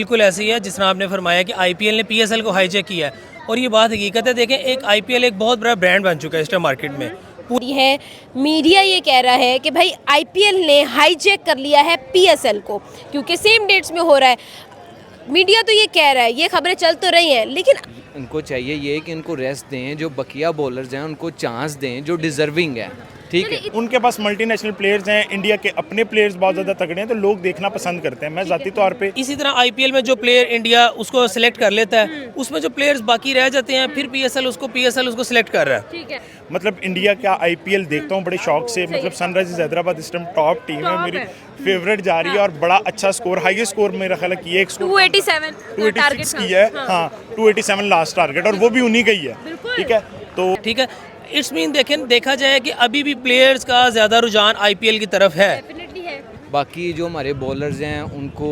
बिल्कुल ऐसे ही है जिस तरह आपने फरमाया कि आईपीएल ने पीएसएल को हाईजैक किया है और ये बात हकीकत है। देखें, एक आईपीएल एक बहुत बड़ा ब्रांड बन चुका है इस टाइम मार्केट में। पूरी है मीडिया ये कह रहा है कि भाई आईपीएल ने हाईजैक कर लिया है पीएसएल को, क्योंकि सेम डेट्स में हो रहा है। मीडिया तो ये कह रहा है, ये खबरें चल तो रही हैं, लेकिन इनको चाहिए ये कि इनको रेस्ट दें, जो बकिया बॉलर्स हैं उनको चांस दें जो डिजर्विंग है। ठीक है, उनके पास मल्टीनेशनल प्लेयर्स हैं, इंडिया के अपने प्लेयर्स बहुत ज़्यादा तगड़े हैं, तो लोग देखना पसंद करते हैं। मैं ज़ाती तौर पे इसी तरह आईपीएल में जो प्लेयर इंडिया उसको सिलेक्ट कर लेता है, उसमें जो प्लेयर्स बाकी रह जाते हैं फिर पीएसएल उसको सिलेक्ट कर रहा है। ठीक है, मतलब इंडिया का आईपीएल देखता हूँ बड़े शौक से। मतलब सनराइजर्स हैदराबाद इस टाइम टॉप टीम है, मेरी फेवरेट जा रही है और बड़ा अच्छा स्कोर, हाईएस्ट स्कोर मेरा ख्याल है कि ये एक स्कोर 286 की है। हाँ, 287 लास्ट टारगेट, और वो भी उन्हीं का ही है। ठीक है, तो ठीक है, इट्स मीन देखा जाए कि अभी भी प्लेयर्स का ज़्यादा रुझान आईपीएल की तरफ है। डेफिनेटली है। बाकी जो हमारे बॉलर्स हैं उनको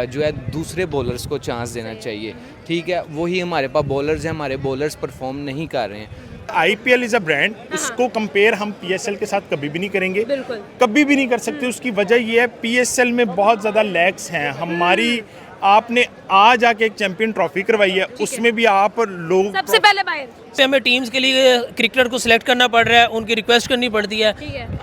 जो है दूसरे बॉलर्स को चांस देना चाहिए। ठीक है, वही हमारे पास बॉलर्स हैं, हमारे बॉलर्स परफॉर्म नहीं कर रहे हैं। आईपीएल इज अ ब्रांड, उसको कंपेयर हम पीएसएल के साथ कभी भी नहीं करेंगे, कभी भी नहीं कर सकते। उसकी वजह ये है, पीएसएल में बहुत ज़्यादा लैक्स हैं हमारी। आपने आज आके एक चैंपियन ट्रॉफी करवाई है, उसमें भी आप लोग सबसे पहले बाहर से हमें टीम्स के लिए क्रिकेटर को सिलेक्ट करना पड़ रहा है, उनकी रिक्वेस्ट करनी पड़ती है।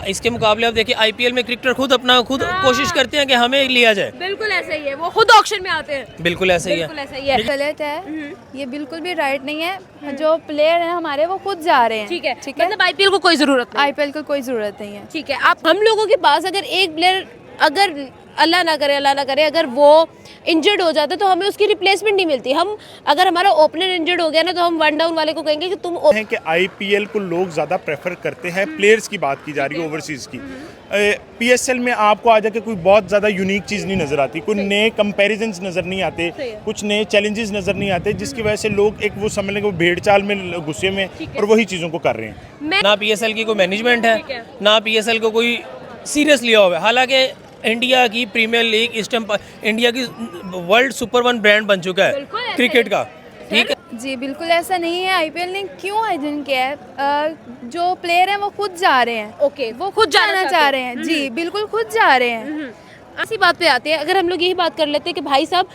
इसके मुकाबले आप देखिए आईपीएल में क्रिकेटर खुद कोशिश करते हैं कि हमें लिया जाए। बिल्कुल ऐसा ही है, वो खुद ऑक्शन में आते हैं। बिल्कुल ऐसा ही है। बिल्कुल ऐसा ही है। गलत है, ये बिल्कुल भी राइट नहीं है। जो प्लेयर हैं हमारे वो खुद जा रहे हैं। ठीक है, ठीक है, मतलब आईपीएल को कोई जरूरत नहीं। आईपीएल को कोई जरूरत नहीं है। ठीक है, आप हम लोगों के पास अगर एक प्लेयर अगर अल्लाह ना करे अगर वो इंजर्ड हो जाता है तो हमें उसकी रिप्लेसमेंट नहीं मिलती। हम अगर हमारा ओपनर इंजर्ड हो गया ना तो हम वन डाउन वाले को कहेंगे कि तुम है कि आईपीएल को लोग ज़्यादा प्रेफर करते हैं। प्लेयर्स की बात की जा रही है, ओवरसीज़ की। पीएसएल में आपको आ जाके कोई बहुत ज़्यादा यूनिक चीज़ नहीं नज़र आती, कोई नए कंपैरिजन्स नज़र नहीं आते, कुछ नए चैलेंजेस नज़र नहीं आते, जिसकी वजह से लोग एक वो समझ लें कि वो भेड़ चाल में गुस्से में और वही चीज़ों को कर रहे हैं। ना पीएसएल की कोई मैनेजमेंट है, ना पीएसएल को कोई सीरियस लिया हुआ है। हालांकि इंडिया की प्रीमियर लीग इस टाइम इंडिया की वर्ल्ड सुपर वन ब्रांड बन चुका है क्रिकेट का। ठीक है जी, बिल्कुल ऐसा नहीं है। आईपीएल ने क्यों हाइजैक किया है? जो प्लेयर हैं वो खुद जा रहे हैं। ओके, वो खुद जाना चाह रहे हैं। जी, बिल्कुल खुद जा रहे हैं। ऐसी बात पे आते हैं, अगर हम लोग यही बात कर लेते हैं कि भाई साहब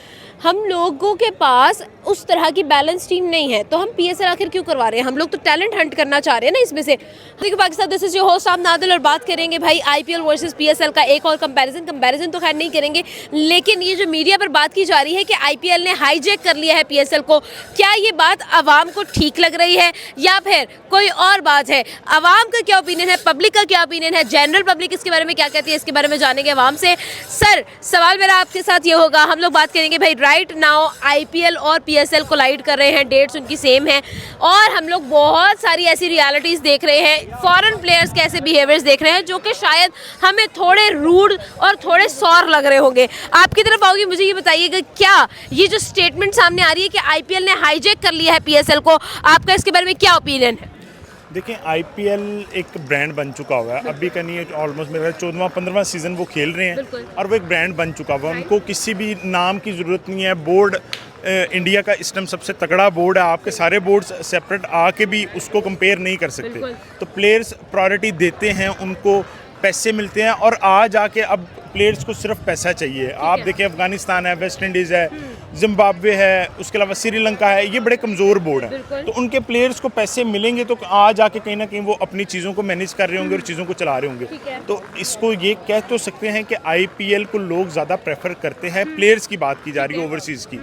हम लोगों के पास उस तरह की बैलेंस टीम नहीं है तो हम पीएसएल आखिर क्यों करवा रहे हैं? हम लोग तो टैलेंट हंट करना चाह रहे हैं ना इसमें से। देखिए Pakistan, this is your host साहब नादिल, और बात करेंगे भाई आईपीएल वर्सेस पीएसएल का एक और कंपैरिजन तो खैर नहीं करेंगे, लेकिन ये जो मीडिया पर बात की जा रही है कि आईपीएल ने हाईजैक कर लिया है पीएसएल को, क्या ये बात आवाम को ठीक लग रही है या फिर कोई और बात है? आवाम का क्या ओपिनियन है, पब्लिक का क्या ओपिनियन है, जनरल पब्लिक इसके बारे में क्या कहती है, इसके बारे में जानेंगे आवाम से। सर, सवाल मेरा आपके साथ ये होगा, हम लोग बात करेंगे भाई राइट नाउ आईपीएल और पीएसएल कोलाइड कर रहे हैं, डेट्स उनकी सेम है और हम लोग बहुत सारी ऐसी रियलिटीज देख रहे हैं, फॉरेन प्लेयर्स के ऐसे बिहेवियर्स देख रहे हैं जो कि शायद हमें थोड़े रूड और थोड़े सौर लग रहे होंगे। आपकी तरफ आओगी, मुझे ये बताइएगा, क्या ये जो स्टेटमेंट सामने आ रही है कि आईपीएल ने हाईजैक कर लिया है पीएसएल को, आपका इसके बारे में क्या ओपिनियन है? देखिए, आईपीएल एक ब्रांड बन चुका हुआ है। अभी का नहीं है, ऑलमोस्ट मेरा 14वां 15वां सीज़न वो खेल रहे हैं और वो एक ब्रांड बन चुका हुआ है। उनको किसी भी नाम की ज़रूरत नहीं है। बोर्ड इंडिया का इस टाइम सबसे तगड़ा बोर्ड है। आपके सारे बोर्ड्स सेपरेट आके भी उसको कंपेयर नहीं कर सकते। तो प्लेयर्स प्रायोरिटी देते हैं, उनको पैसे मिलते हैं और आज आके अब प्लेयर्स को सिर्फ पैसा चाहिए। आप देखिए, अफगानिस्तान है, वेस्ट इंडीज़ है, जिम्बाब्वे है, उसके अलावा श्रीलंका है, ये बड़े कमज़ोर बोर्ड हैं। तो उनके प्लेयर्स को पैसे मिलेंगे तो आज आके कहीं ना कहीं वो अपनी चीज़ों को मैनेज कर रहे होंगे और चीज़ों को चला रहे होंगे। तो इसको ये कह तो सकते हैं कि आईपीएल को लोग ज़्यादा प्रेफर करते हैं। प्लेयर्स की बात की जा रही है, ओवरसीज़ की।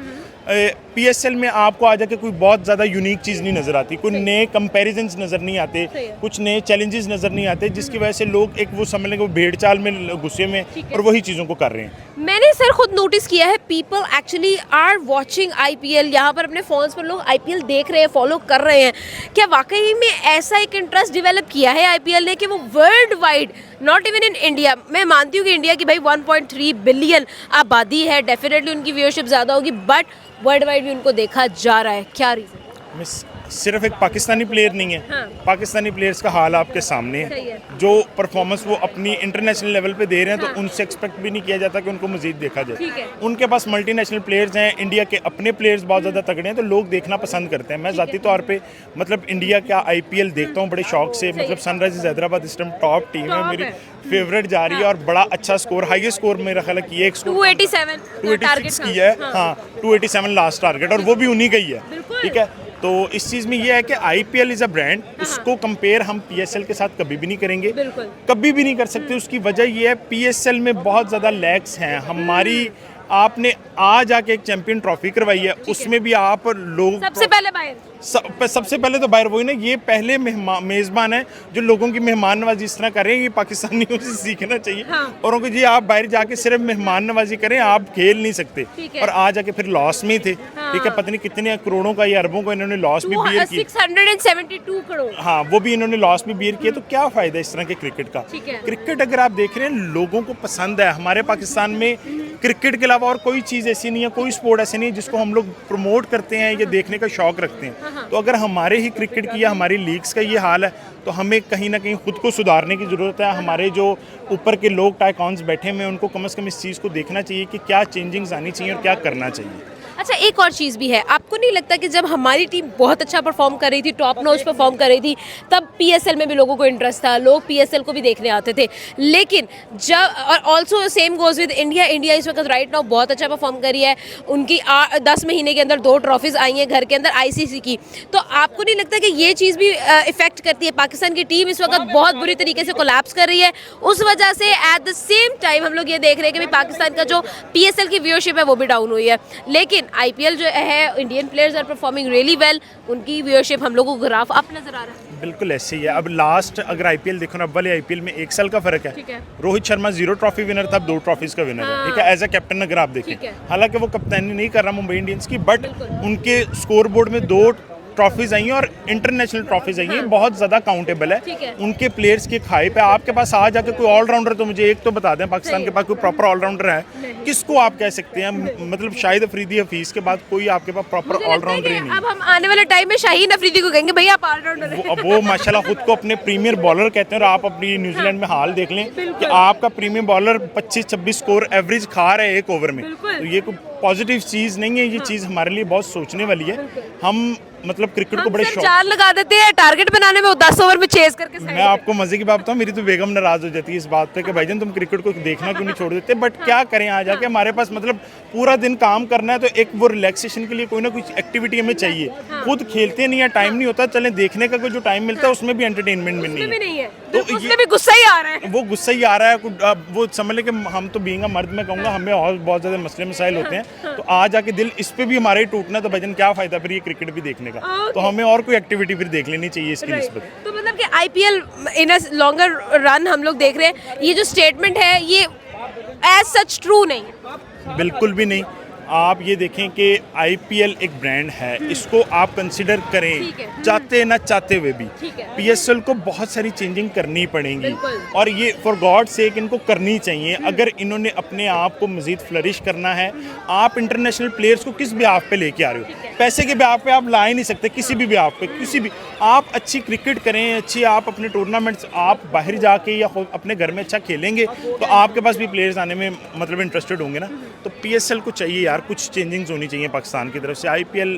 पीएसएल में आपको आ जाके कोई बहुत ज़्यादा यूनिक चीज़ नहीं नज़र आती, कोई नए कंपैरिजन्स नज़र नहीं आते, कुछ नए चैलेंजेस नज़र नहीं आते, जिसकी वजह से लोग एक वो समझ लें कि वो भेड़ चाल में गुस्से में और वही चीज़ों को कर रहे हैं। मैंने सर खुद नोटिस किया है, people actually are watching IPL. यहाँ पर अपने फोन्स पर लोग आईपीएल देख रहे हैं, फॉलो कर रहे हैं। क्या वाकई में ऐसा एक इंटरेस्ट डेवलप किया है आईपीएल ने कि वो world wide, not even in India, मैं मानती हूँ कि इंडिया की भाई 1.3 बिलियन आबादी है, डेफिनेटली उनकी व्यूअरशिप ज़्यादा होगी, बट वर्ल्ड वाइड भी उनको देखा जा रहा है। क्या रीज़न? मिस सिर्फ एक पाकिस्तानी प्लेयर नहीं है। हाँ। पाकिस्तानी प्लेयर्स का हाल आपके सामने सही है। है। जो परफॉर्मेंस वो अपनी इंटरनेशनल लेवल पे दे रहे हैं हाँ। तो उनसे एक्सपेक्ट भी नहीं किया जाता कि उनको मजीद देखा ठीक जाए। है। उनके पास मल्टीनेशनल प्लेयर्स हैं, इंडिया के अपने प्लेयर्स बहुत ज़्यादा तगड़े हैं, तो लोग देखना पसंद करते हैं। मैं ज़ाती तौर पे मतलब इंडिया का IPL देखता हूँ बड़े शौक से। मतलब सनराइजर्स हैदराबाद इस टाइम टॉप टीम है, टॉप मेरी है। फेवरेट जा रही है और बड़ा अच्छा स्कोर, हाईएस्ट स्कोर मेरा ख्याल है कि एक स्कोर 287 टारगेट 286 की है। हाँ 287 लास्ट टारगेट और वो भी उन्हीं का ही है। बिल्कुल। ठीक है, तो इस चीज़ में ये है कि IPL इज़ अ ब्रांड, उसको कंपेयर हम PSL के साथ कभी भी नहीं करेंगे, बिल्कुल। कभी भी नहीं कर सकते। उसकी वजह ये है PSL में बहुत ज़्यादा लैक्स हैं हमारी। आपने आज आके एक चैंपियन ट्रॉफी करवाई है, उसमें भी आप लोग सबसे पहले बाहर सबसे पहले तो बाहर वही ना, ये पहले मेज़बान है जो लोगों की मेहमान नवाजी इस तरह कर रहे हैं, ये पाकिस्तानियों से सीखना चाहिए। हाँ। और उनको जी आप बाहर जाके सिर्फ मेहमान नवाजी करें, आप खेल नहीं सकते। ठीक है। और आज आके फिर लॉस में ही थे। हाँ। ठीक है, पता नहीं कितने करोड़ों का या अरबों का इन्होंने लॉस भी बियर किया। 672 करोड़। हाँ, वो भी इन्होंने लॉस भी बियर किया। तो क्या फ़ायदा इस तरह के क्रिकेट का? ठीक है। क्रिकेट अगर आप देख रहे हैं लोगों को पसंद है। हमारे पाकिस्तान में क्रिकेट के अलावा और कोई चीज़ ऐसी नहीं है, कोई स्पोर्ट ऐसी नहीं है जिसको हम लोग प्रमोट करते हैं या देखने का शौक रखते हैं। तो अगर हमारे ही क्रिकेट की या हमारी लीग्स का ये हाल है तो हमें कहीं ना कहीं खुद को सुधारने की ज़रूरत है। हमारे जो ऊपर के लोग टाइकॉन्स बैठे हुए हैं उनको कम से कम इस चीज़ को देखना चाहिए कि क्या चेंजिंग्स आनी चाहिए और क्या करना चाहिए। अच्छा, एक और चीज़ भी है, आपको नहीं लगता कि जब हमारी टीम बहुत अच्छा परफॉर्म कर रही थी, टॉप नॉच परफॉर्म कर रही थी, तब PSL में भी लोगों को इंटरेस्ट था, लोग PSL को भी देखने आते थे। लेकिन जब, और also same goes with India, India इस वक्त राइट नाउ बहुत अच्छा परफॉर्म कर रही है। उनकी 10 महीने के अंदर 2 ट्रॉफीज आई हैं घर के अंदर ICC की। तो आपको नहीं लगता कि ये चीज़ भी इफेक्ट करती है? पाकिस्तान की टीम इस वक्त बहुत बुरी तरीके से कोलैप्स कर रही है, उस वजह से एट द सेम टाइम हम लोग ये देख रहे हैं कि भाई पाकिस्तान का जो PSL की व्यूअरशिप है वो भी डाउन हुई है। लेकिन IPL जो है, Indian players are performing really well, उनकी व्यूअरशिप हम लोगों को ग्राफ अप नजर आ रहा है। बिल्कुल ऐसे ही है। अब लास्ट अगर IPL देखो ना, अब वाले IPL में 1 साल का फर्क है। ठीक है। रोहित शर्मा 0 ट्रॉफी विनर था, अब 2 ट्रॉफीज का विनर है। ठीक है, एज अ कैप्टन अगर आप देखें, ठीक है। हालांकि वो कप्तानी नहीं कर रहा मुंबई इंडियंस की, बट उनके स्कोर बोर्ड में 2 ट्रॉफीज आई हैं और इंटरनेशनल ट्रॉफीज आई हैं। बहुत ज़्यादा काउंटेबल ठीक है है। उनके प्लेयर्स की खाई पे। आपके पास आ जाके कोई ऑलराउंडर, तो मुझे एक तो बता दें, पाकिस्तान के पास कोई प्रॉपर ऑलराउंडर है? किसको आप कह सकते हैं? मतलब शाहिद अफरीदी हफीज़ के बाद कोई आपके पास प्रॉपर मुझे लगता है ऑलराउंडर कि ही नहीं है। अब हम आने वाले टाइम में शाहीन अफरीदी को कहेंगे भैया आप ऑलराउंडर हैं। वो माशाल्लाह खुद को अपने प्रीमियर बॉलर कहते हैं और आप अपनी न्यूजीलैंड में हाल देख लें कि आपका प्रीमियर बॉलर 25-26 स्कोर एवरेज खा रहा है एक ओवर में। तो ये कोई पॉजिटिव चीज़ नहीं है, ये चीज़ हमारे लिए बहुत सोचने वाली है। हम मतलब क्रिकेट को बड़े शौक, चार लगा देते हैं टारगेट बनाने में, वो 10 ओवर में चेज करके मैं आपको मजे की बात बताऊं, मेरी तो बेगम नाराज हो जाती है इस बात पे कि भाईजान तुम क्रिकेट को देखना क्यों नहीं छोड़ देते। बट क्या करें, आ जाके हमारे पास मतलब पूरा दिन काम करना है, तो एक वो रिलैक्सेशन के लिए कोई ना कोई एक्टिविटी हमें चाहिए। खुद खेलते नहीं है, टाइम नहीं होता, चले देखने का कोई जो टाइम मिलता है उसमें भी एंटरटेनमेंट में नहीं है। तो उसमें भी गुस्सा ही आ रहा है। वो गुस्सा ही आ रहा है। वो समझ ले कि हम तो बीइंग अ मर्द, मैं कहूँगा हमें और बहुत ज़्यादा मसले मसाइल होते हैं, तो आ जाके दिल इस पे भी हमारा ही टूटना, तो भाईजान क्या फ़ायदा फिर ये क्रिकेट भी देखने का। तो हमें और कोई एक्टिविटी फिर देख लेनी चाहिए इसकी निस्बत। तो मतलब कि IPL in a longer run हम लोग देख रहे हैं, ये जो स्टेटमेंट है ये एज सच ट्रू नहीं है। बिल्कुल भी नहीं। आप ये देखें कि IPL एक ब्रांड है, इसको आप कंसिडर ठीक करें, है। चाहते ना चाहते हुए भी। ठीक है। PSL को बहुत सारी चेंजिंग करनी पड़ेंगी बिल्कुल। और ये फॉर गॉड सेक इनको करनी चाहिए। अगर इन्होंने अपने आप को मजीद फ्लरिश करना है, आप इंटरनेशनल प्लेयर्स को किस ब्याह पे लेके आ रहे हो? पैसे के ब्याह पे आप ला ही नहीं सकते, किसी भी ब्याह पे, किसी भी। आप अच्छी क्रिकेट करें, अच्छी आप अपने टूर्नामेंट्स आप बाहर जाके या खुद अपने घर में अच्छा खेलेंगे तो आपके पास भी प्लेयर्स आने में मतलब इंटरेस्टेड होंगे ना। तो PSL को चाहिए यार कुछ चेंजिंग्स होनी चाहिए पाकिस्तान की तरफ से। IPL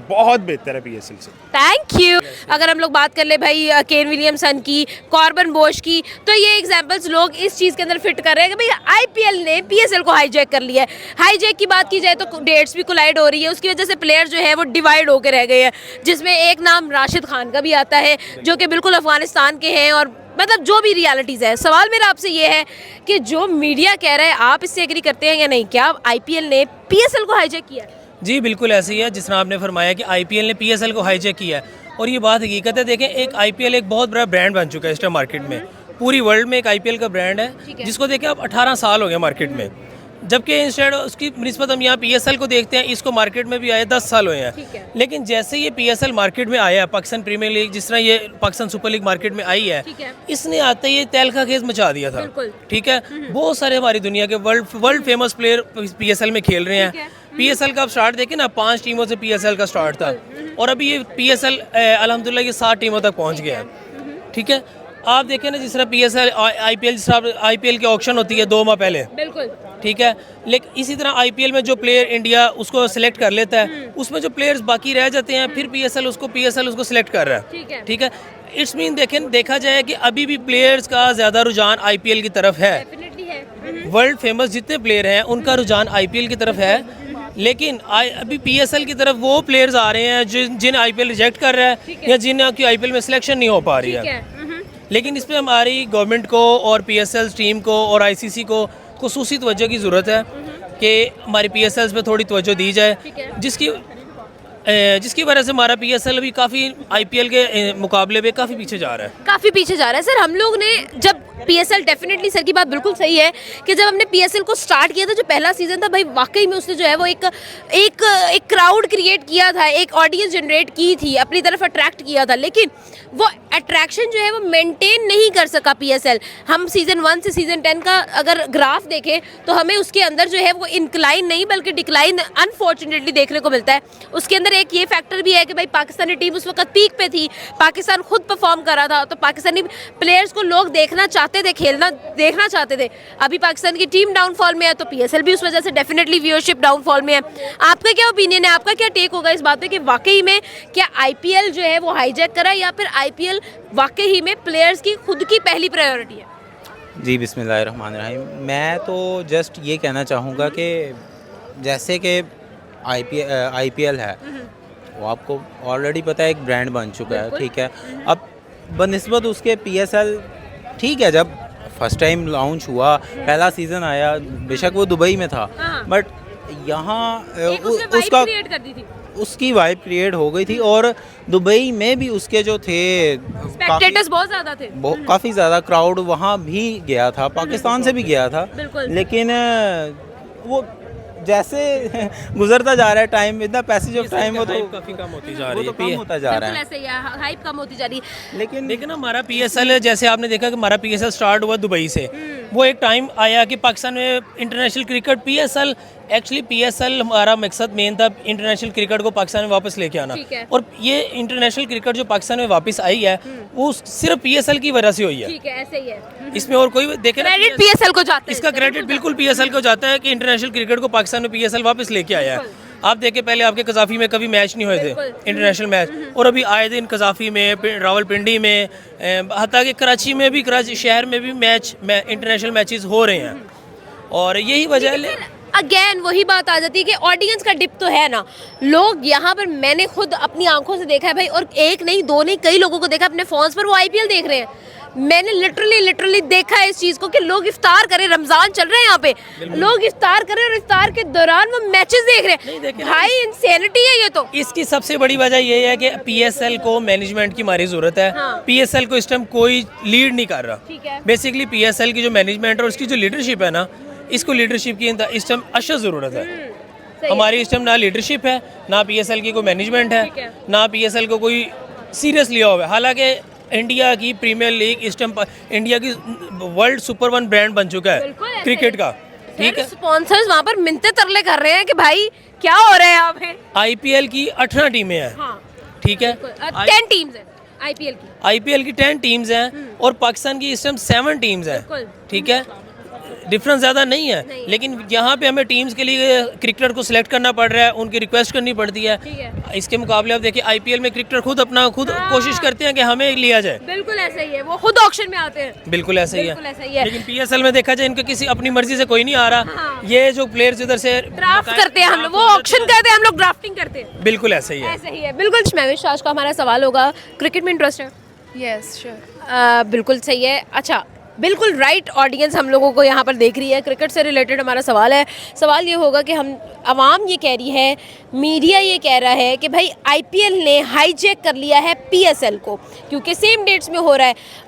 बहुत बेहतर है PSL से। Thank you. अगर हम लोग बात कर ले भाई केन विलियमसन की, कॉर्बन बोश की, तो ये एग्जांपल्स लोग इस चीज़ के अंदर फिट कर रहे हैं कि भाई IPL ने PSL को हाईजैक कर लिया है। हाईजैक की बात की जाए तो डेट्स भी कोलाइड हो रही है, उसकी वजह से प्लेयर जो है वो डिवाइड होकर रह गए हैं, जिसमें एक नाम राशिद खान का भी आता है जो कि बिल्कुल अफगानिस्तान के हैं। और मतलब जो भी रियलिटीज़ है, सवाल मेरा आपसे ये है कि जो मीडिया कह रहा है आप इससे एग्री करते हैं या नहीं? क्या IPL ने PSL को हाईजैक किया है? जी बिल्कुल ऐसे ही है जिस तरह आपने फरमाया कि IPL ने PSL को हाईजैक किया है, और ये बात हकीकत है। देखें, एक IPL एक बहुत बड़ा ब्रांड बन चुका है इस टाइम मार्केट में। पूरी वर्ल्ड में एक IPL का ब्रांड है जिसको देखें अब 18 साल हो गए मार्केट में, जबकि इंस्टेड उसकी निस्बत हम यहाँ PSL को देखते हैं, इसको मार्केट में भी आए 10 साल हुए हैं। लेकिन जैसे ये PSL मार्केट में आया, पाकिस्तान प्रीमियर लीग जिस तरह ये पाकिस्तान सुपर लीग मार्केट में आई है, इसने आते ही तहलका खेज मचा दिया था। ठीक है, बहुत सारे हमारी दुनिया के वर्ल्ड फेमस प्लेयर PSL में खेल रहे हैं। PSL का आप स्टार्ट देखें ना, 5 टीमों से PSL का स्टार्ट था। और अभी ये PSL अल्हम्दुलिल्लाह ये 7 टीमों तक पहुंच गया है। ठीक है, आप देखें ना, जिस तरह PSL IPL, जिस तरह IPL की ऑक्शन होती है 2 माह पहले, बिल्कुल ठीक है, लेकिन इसी तरह IPL में जो प्लेयर इंडिया उसको सिलेक्ट कर लेता है, उसमें जो प्लेयर्स बाकी रह जाते हैं, फिर PSL उसको सिलेक्ट कर रहा है। ठीक है, इट्स मीन देखा जाए कि अभी भी प्लेयर्स का ज़्यादा रुझान IPL की तरफ है। डेफिनेटली है। वर्ल्ड फेमस जितने प्लेयर हैं उनका रुझान IPL की तरफ है, लेकिन अभी PSL की तरफ वो प्लेयर्स आ रहे हैं जिन IPL रिजेक्ट कर रहा है या जिन की IPL में सिलेक्शन नहीं हो पा रही है। लेकिन इस पर हमारी गवर्नमेंट को और PSL टीम को और ICC को खुसूसी तवज्जो की ज़रूरत है कि हमारी PSLs पे थोड़ी तवज्जो दी जाए, जिसकी वजह से हमारा PSL अभी काफ़ी IPL के मुकाबले में काफ़ी पीछे जा रहा है। काफ़ी पीछे जा रहा है सर। हम लोग ने जब PSL, डेफिनेटली सर की बात बिल्कुल सही है कि जब हमने PSL को स्टार्ट किया था, जो पहला सीज़न था भाई, वाकई में उसने जो है वो एक क्राउड क्रिएट किया था, एक ऑडियंस जनरेट की थी, अपनी तरफ अट्रैक्ट किया था, लेकिन वो अट्रैक्शन जो है वो मेंटेन नहीं कर सका PSL। हम सीज़न 1 से सीज़न 10 का अगर ग्राफ देखें तो हमें उसके अंदर जो है वो इंक्लाइन नहीं बल्कि डिक्लाइन अनफॉर्चुनेटली देखने को मिलता है। उसके अंदर एक ये फैक्टर भी है कि भाई पाकिस्तानी टीम उस वक्त पीक पे थी, पाकिस्तान खुद परफॉर्म कर रहा था, तो पाकिस्तानी प्लेयर्स को लोग देखना चाहते थे, खेलना देखना चाहते थे। अभी पाकिस्तान की टीम डाउनफॉल में है तो PSL भी उस वजह से डेफिनेटली व्यूअरशिप डाउनफॉल में है। आपका क्या ओपिनियन है, आपका क्या टेक होगा इस बात पे कि वाकई में क्या IPL जो है वो हाईजैक करा या फिर IPL वाकई ही में प्लेयर्स की खुद की पहली प्रायोरिटी है? जी बिस्मिल्लाहिर्रहमानिर्रहीम। मैं तो जस्ट ये कहना चाहूँगा कि जैसे कि IPL है, वो आपको ऑलरेडी पता है एक ब्रांड बन चुका है, ठीक है। अब बनिस्बत उसके PSL, ठीक है, जब फर्स्ट टाइम लॉन्च हुआ, पहला सीज़न आया, बेशक वो दुबई में था, बट यहाँ उसका उसकी वाइब क्रिएट हो गई थी और दुबई में भी उसके जो थे स्पेक्टेटर्स बहुत ज़्यादा थे, काफ़ी ज़्यादा क्राउड वहाँ भी गया था, पाकिस्तान से भी गया था, लेकिन वो जैसे गुजरता जा रहा है टाइम, इतना पैसेज ऑफ टाइम वो तो काफ़ी कम होती जा रही है, कम होता जा रहा है, ऐसे ही है, हाइप कम होती जा रही है। लेकिन हमारा PSL, जैसे आपने देखा कि हमारा PSL स्टार्ट हुआ दुबई से, वो एक टाइम आया कि पाकिस्तान में इंटरनेशनल क्रिकेट PSL हमारा मकसद मेन था इंटरनेशनल क्रिकेट को पाकिस्तान में वापस लेके आना, और ये इंटरनेशनल क्रिकेट जो पाकिस्तान में वापस आई है वो सिर्फ PSL की वजह से हुई है। ठीक है, ऐसे ही है। इसमें और कोई देखे ना, क्रेडिट PSL को जाता है, इसका क्रेडिट बिल्कुल PSL को जाता है कि इंटरनेशनल क्रिकेट को पाकिस्तान में PSL वापस लेके आया है। आप देखें, पहले आपके कजाफी में कभी मैच नहीं हुए थे इंटरनेशनल मैच, और अभी आए दिन कजाफी में, रावलपिंडी में, हत्ता कि कराची में भी, कराची शहर में भी इंटरनेशनल मैचेस हो रहे हैं, और यही वजह है। अगेन वही बात आ जाती है कि ऑडियंस का डिप तो है ना। लोग यहाँ पर, मैंने खुद अपनी आंखों से देखा है भाई, और एक नहीं दो नहीं कई लोगों को देखा अपने फोन्स पर वो IPL देख रहे हैं। मैंने लिटरली देखा है इस चीज़ को कि लोग इफ्तार करें, रमज़ान चल रहे हैं यहाँ पे, लोग इफ्तार करें और इफ्तार के दौरान वो मैचेस देख रहे हैं। भाई इंसेनिटी है ये तो। इसकी सबसे बड़ी वजह ये है कि PSL को मैनेजमेंट की हमारी ज़रूरत है। PSL को इस टाइम कोई लीड नहीं कर रहा। बेसिकली PSL की जो मैनेजमेंट है और उसकी जो लीडरशिप है ना, इसको लीडरशिप की इस टाइम अशद ज़रूरत है। हमारी इस टाइम ना लीडरशिप है, ना PSL की कोई मैनेजमेंट है, ना PSL को कोई सीरियस लिया हुआ है। हालांकि इंडिया की प्रीमियर लीग इस टाइम इंडिया की वर्ल्ड सुपर 1 ब्रांड बन चुका है क्रिकेट का, ठीक है। स्पॉन्सर्स वहाँ पर मिन्नतें तरले कर रहे हैं कि भाई क्या हो रहा है यहाँ पे। IPL की 18 टीमें हैं, ठीक है, 10 टीम्स हैं IPL की 10 टीम्स हैं, और पाकिस्तान की इस टाइम 7 टीम्स हैं, ठीक है। डिफरेंस ज़्यादा नहीं है, लेकिन यहाँ पे हमें टीम्स के लिए क्रिकेटर को सिलेक्ट करना पड़ रहा है, उनकी रिक्वेस्ट करनी पड़ती है। इसके मुकाबले आप देखिए IPL में क्रिकेटर खुद कोशिश करते हैं कि हमें लिया जाए। बिल्कुल ऐसा ही है, वो खुद ऑक्शन में आते हैं। बिल्कुल ऐसा ही है। लेकिन PSL में देखा जाए इनके किसी अपनी मर्जी से कोई नहीं आ रहा। ये जो प्लेयर्स इधर से ड्राफ्ट करते हैं, हम लोग वो ऑक्शन करते हैं, हम लोग ड्राफ्टिंग करते हैं। बिल्कुल ऐसा ही है, ऐसा ही है। बिल्कुल। महविश, आज का हमारा सवाल होगा, क्रिकेट में इंटरेस्ट है? Yes sure. बिल्कुल सही है। अच्छा, बिल्कुल राइट ऑडियंस हम लोगों को यहाँ पर देख रही है। क्रिकेट से रिलेटेड हमारा सवाल है। सवाल ये होगा कि हम आवाम ये कह रही है, मीडिया ये कह रहा है कि भाई IPL ने हाईजैक कर लिया है PSL को, क्योंकि सेम डेट्स में हो रहा है।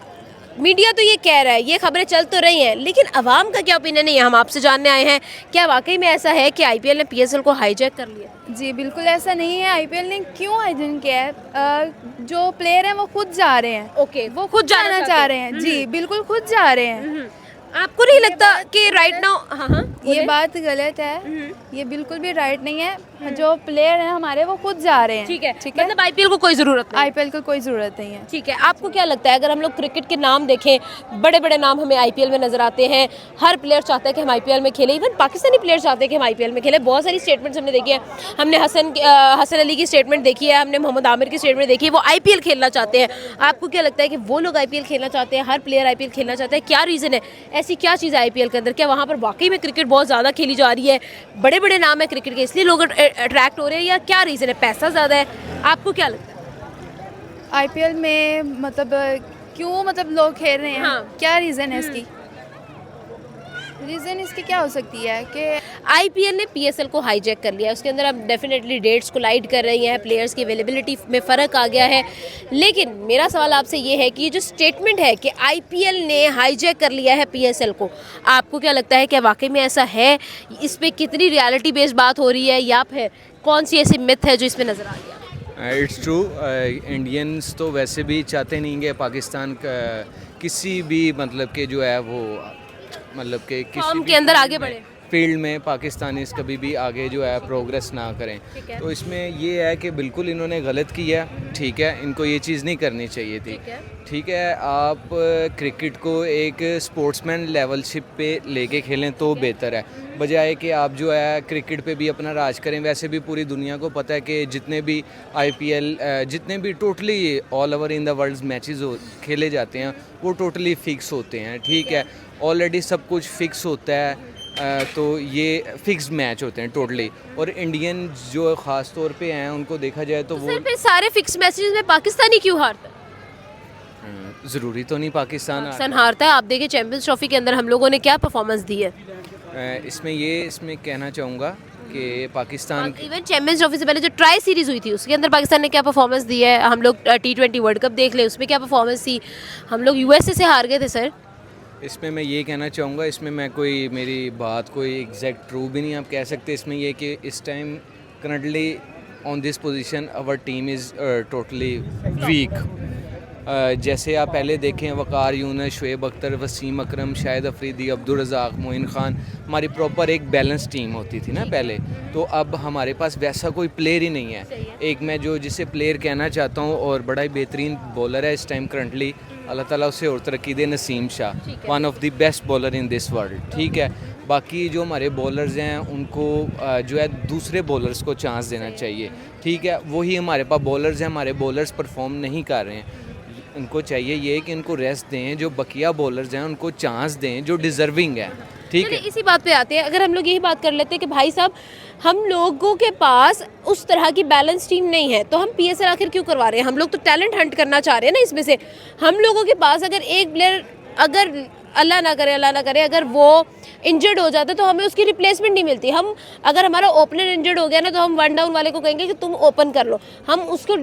मीडिया तो ये कह रहा है, ये खबरें चल तो रही हैं, लेकिन आवाम का क्या ओपिनियन है, ये हम आपसे जानने आए हैं। क्या वाकई में ऐसा है कि IPL ने PSL को हाईजैक कर लिया? जी बिल्कुल ऐसा नहीं है। IPL ने क्यों हाईजैक किया है? जो प्लेयर हैं वो खुद जा रहे हैं। ओके, वो खुद जाना चाह रहे हैं। जी बिल्कुल खुद जा रहे हैं। आपको नहीं लगता कि राइट नाउ हाँ हाँ ये बात गलत है, ये बिल्कुल भी राइट नहीं है। जो प्लेयर हैं हमारे वो खुद जा रहे हैं। ठीक है ठीक है, मतलब आईपीएल को कोई जरूरत नहीं। आईपीएल को कोई ज़रूरत नहीं है। ठीक है, आपको क्या लगता है अगर हम लोग क्रिकेट के नाम देखें, बड़े बड़े नाम हमें आईपीएल में नजर आते हैं, हर प्लेयर चाहता है कि हम आईपीएल में खेलें, इवन पाकिस्तानी प्लेयर चाहते हैं कि हम आईपीएल में खेलें। बहुत सारी स्टेटमेंट्स हमने देखी है, हमने हसन अली की स्टेटमेंट देखी है, हमने मोहम्मद आमिर की स्टेटमेंट देखी है, वो आईपीएल खेलना चाहते हैं। आपको क्या लगता है कि वो लोग आईपीएल खेलना चाहते हैं, हर प्लेयर आईपीएल खेलना चाहता है, क्या रीज़न है? ऐसी क्या चीज़ है आईपीएल के अंदर? क्या वहाँ पर वाकई में क्रिकेट बहुत ज़्यादा खेली जा रही है, बड़े बड़े नाम है क्रिकेट के इसलिए लोग अट्रैक्ट हो रहे हैं, या क्या रीज़न है? पैसा ज़्यादा है? आपको क्या लगता है? आईपीएल में मतलब क्यों मतलब लोग खेल रहे हैं? हाँ। क्या रीज़न है इसकी? रीज़न इसकी क्या हो सकती है कि आईपीएल ने पीएसएल को हाईजैक कर लिया है, उसके अंदर अब डेफिनेटली डेट्स कोलाइड कर रही हैं, प्लेयर्स की अवेलेबिलिटी में फ़र्क आ गया है। लेकिन मेरा सवाल आपसे ये है कि ये जो स्टेटमेंट है कि आईपीएल ने हाईजैक कर लिया है पीएसएल को, आपको क्या लगता है कि वाकई में ऐसा है? इस पे कितनी रियलिटी बेस्ड बात हो रही है, या फिर कौन सी ऐसी मिथ है जो इसमें नज़र आ रही है? इट्स ट्रू, इंडियंस तो वैसे भी चाहते नहीं कि पाकिस्तान का किसी भी मतलब के जो है वो मतलब कि फॉर्म किसी के अंदर आगे बढ़े। फील्ड में पाकिस्तानीज कभी भी आगे जो है प्रोग्रेस ना करें। है। तो इसमें ये है कि बिल्कुल इन्होंने गलत किया, ठीक है, इनको ये चीज़ नहीं करनी चाहिए थी। ठीक है, आप क्रिकेट को एक स्पोर्ट्समैन लेवलशिप पे लेके खेलें तो बेहतर है, बजाय कि आप जो है क्रिकेट पे भी अपना राज करें। वैसे भी पूरी दुनिया को पता है कि जितने भी आईपीएल जितने भी totally all over in the world matches खेले जाते हैं वो टोटली फिक्स होते हैं। ठीक है, ऑलरेडी सब कुछ फिक्स होता है, तो ये फिक्स्ड मैच होते हैं टोटली। और इंडियन जो ख़ास तौर पे हैं उनको देखा जाए तो वो सर फिर सारे फिक्स मैचेस में पाकिस्तानी क्यों हारता है? ज़रूरी तो नहीं पाकिस्तान हारता है। आप देखिए चैंपियंस ट्रॉफी के अंदर हम लोगों ने क्या परफॉर्मेंस दी है। इसमें कहना चाहूँगा कि पाकिस्तान इवन चैंपियंस ट्रॉफी से पहले जो ट्राई सीरीज हुई थी उसके अंदर पाकिस्तान ने क्या परफॉर्मेंस दी है? हम लोग T20 वर्ल्ड कप देख ले, उसमें क्या परफॉर्मेंस थी? हम लोग यूएसए से हार गए थे सर। इसमें मैं ये कहना चाहूँगा, इसमें मैं कोई मेरी बात कोई एग्जैक्ट ट्रू भी नहीं आप कह सकते। इसमें ये कि इस time currently on this position our team is totally weak. जैसे आप पहले देखें, वकार यूनुस, शुएब अख्तर, वसीम अकरम, शाहिद अफरीदी, अब्दुल रज़ाक, मोइन खान, हमारी प्रॉपर एक बैलेंस टीम होती थी ना पहले। तो अब हमारे पास वैसा कोई प्लेयर ही नहीं है। एक मैं जो जिसे प्लेयर कहना चाहता हूँ और बड़ा ही बेहतरीन बॉलर है इस टाइम करंटली, अल्लाह ताला उसे और तरक्की दे, Naseem Shah, one of the best bowler in this world. ठीक है, बाकी जो हमारे बॉलर्स हैं उनको जो है दूसरे बॉलर्स को चांस देना चाहिए। ठीक है, वही हमारे पास बॉलर्स हैं, हमारे बॉलर्स परफॉर्म नहीं कर रहे हैं। उनको चाहिए ये कि इनको रेस्ट दें, जो बकिया बॉलर्स हैं उनको चांस दें जो डिज़र्विंग है। ठीक है, इसी बात पे आते हैं, अगर हम लोग यही बात कर लेते हैं कि भाई साहब हम लोगों के पास उस तरह की बैलेंस टीम नहीं है, तो हम पीएसएल आखिर क्यों करवा रहे हैं? हम लोग तो टैलेंट हंट करना चाह रहे हैं ना इसमें से। हम लोगों के पास अगर एक प्लेयर अगर अल्लाह ना करे अगर वो इंजर्ड हो जाता है तो हमें उसकी रिप्लेसमेंट नहीं मिलती। हम अगर हमारा ओपनर इंजर्ड हो गया ना तो हम वन डाउन वाले को कहेंगे कि तुम ओपन कर लो, हम उसको